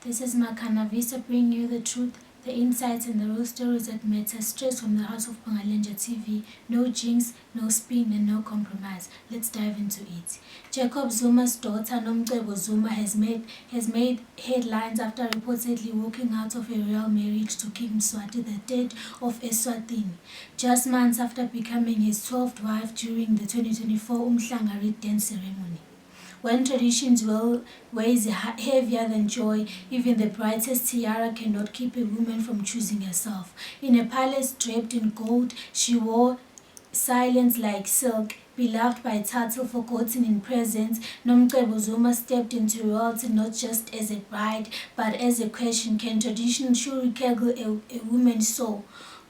This is Makana Visa bringing you the truth, the insights, and the real stories that matter straight from the heart of Pangalenja TV. No jinx, no spin, and no compromise. Let's dive into it. Jacob Zuma's daughter Nomcebo Zuma has made headlines after reportedly walking out of a royal marriage to King Mswati III of Eswatini, just months after becoming his 12th wife during the 2024 Umhlanga dance ceremony. When traditions weighs heavier than joy, even the brightest tiara cannot keep a woman from choosing herself. In a palace draped in gold, she wore silence like silk. Beloved by title, forgotten in presence, Nomcebo Zuma stepped into royalty not just as a bride, but as a question: can tradition truly crackle a woman's soul?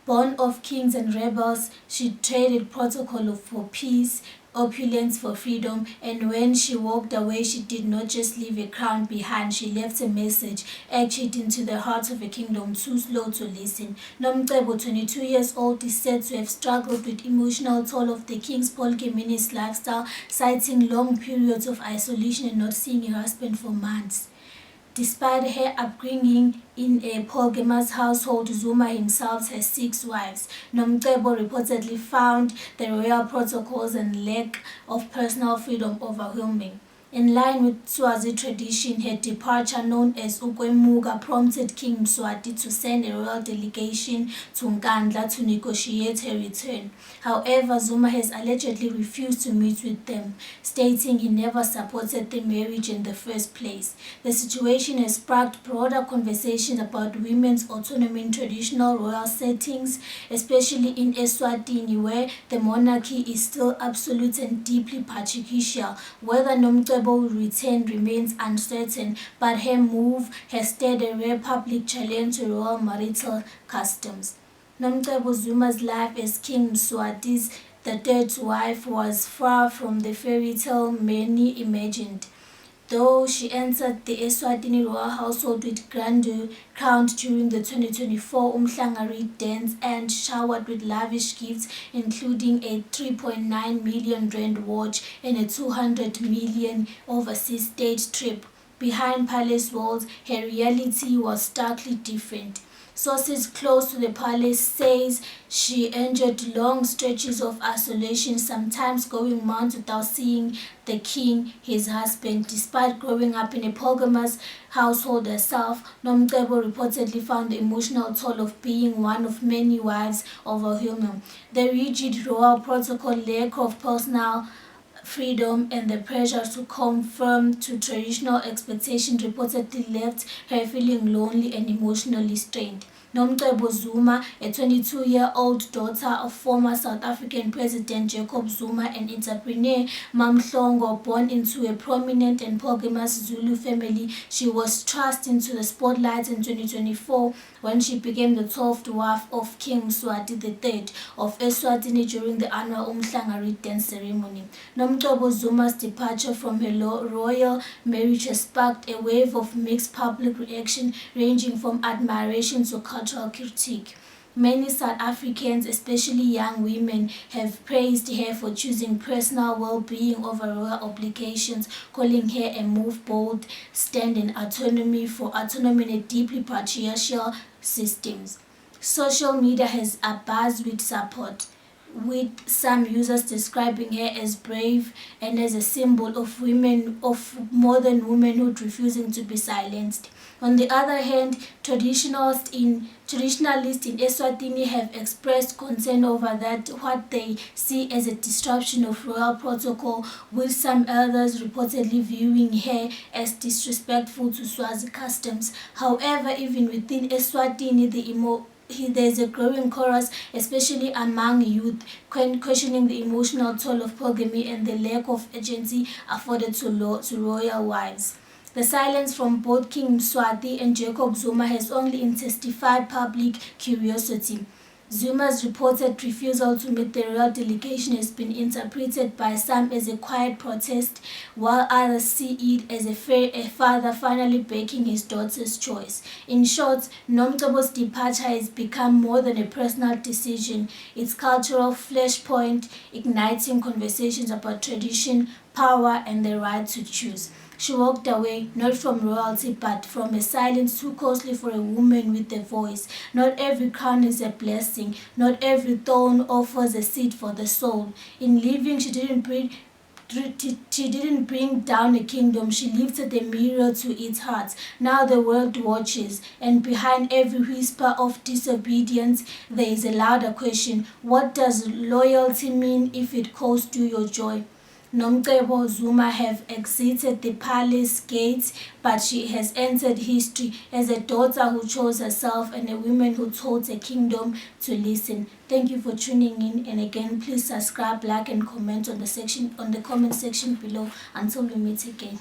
Born of kings and rebels, she traded protocol for peace, opulence for freedom, and when she walked away, she did not just leave a crown behind, she left a message etched into the heart of a kingdom too slow to listen. Nomcebo, 22 years old, is said to have struggled with emotional toll of the king's polygamous lifestyle, citing long periods of isolation and not seeing her husband for months. Despite her upbringing in a polygamous household, Zuma himself has 6 wives. Nomcebo reportedly found the royal protocols and lack of personal freedom overwhelming. In line with Swazi tradition, her departure, known as Ukwemuka, prompted King Mswati to send a royal delegation to Nkandla to negotiate her return. However, Zuma has allegedly refused to meet with them, stating he never supported the marriage in the first place. The situation has sparked broader conversations about women's autonomy in traditional royal settings, especially in Eswatini, where the monarchy is still absolute and deeply patriarchal. Whether Nomcebo will return remains uncertain, but her move has stirred a rare public challenge to royal marital customs. Nomcebo Zuma's life as King Mswati's third wife was far from the fairy tale many imagined. Though she entered the Eswatini royal household with grandeur, crowned during the 2024 Umhlanga dance and showered with lavish gifts, including a 3.9 million rand watch and a 200 million overseas stage trip. Behind palace walls, her reality was starkly different. Sources close to the palace says she endured long stretches of isolation, sometimes going months without seeing the king, his husband. Despite growing up in a polygamous household herself, Nomcebo reportedly found the emotional toll of being one of many wives overwhelming. The rigid royal protocol, lack of personal freedom, and the pressure to conform to traditional expectations reportedly left her feeling lonely and emotionally strained. Nomcebo Zuma, a 22-year-old daughter of former South African President Jacob Zuma and entrepreneur Mamhlongo, born into a prominent and polygamous Zulu family, she was thrust into the spotlight in 2024 when she became the 12th wife of King Mswati III of Eswatini during the annual Umhlanga dance ceremony. Nomcebo Zuma's departure from her royal marriage has sparked a wave of mixed public reaction, ranging from admiration to cultural critique. Many South Africans, especially young women, have praised her for choosing personal well-being over royal obligations, calling her a move bold stand in autonomy in a deeply patriarchal systems. Social media has abuzz with support, with some users describing her as brave and as a symbol of modern womanhood refusing to be silenced. On the other hand, traditionalists in Eswatini have expressed concern over what they see as a disruption of royal protocol, with some elders reportedly viewing her as disrespectful to Swazi customs. However, even within Eswatini, there's a growing chorus, especially among youth, questioning the emotional toll of polygamy and the lack of agency afforded to royal wives. The silence from both King Mswati and Jacob Zuma has only intensified public curiosity. Zuma's reported refusal to meet the royal delegation has been interpreted by some as a quiet protest, while others see it as a father finally backing his daughter's choice. In short, Nomcebo's departure has become more than a personal decision. It's cultural flashpoint, igniting conversations about tradition, power, and the right to choose. She walked away, not from royalty, but from a silence too costly for a woman with a voice. Not every crown is a blessing. Not every thorn offers a seat for the soul. In living, she didn't bring down a kingdom, she lifted a mirror to its heart. Now the world watches, and behind every whisper of disobedience, there is a louder question. What does loyalty mean if it costs you your joy? Nomcebo Zuma have exited the palace gates, but she has entered history as a daughter who chose herself and a woman who taught a kingdom to listen. Thank you for tuning in, and again, please subscribe, like, and comment on the comment section below. Until we meet again.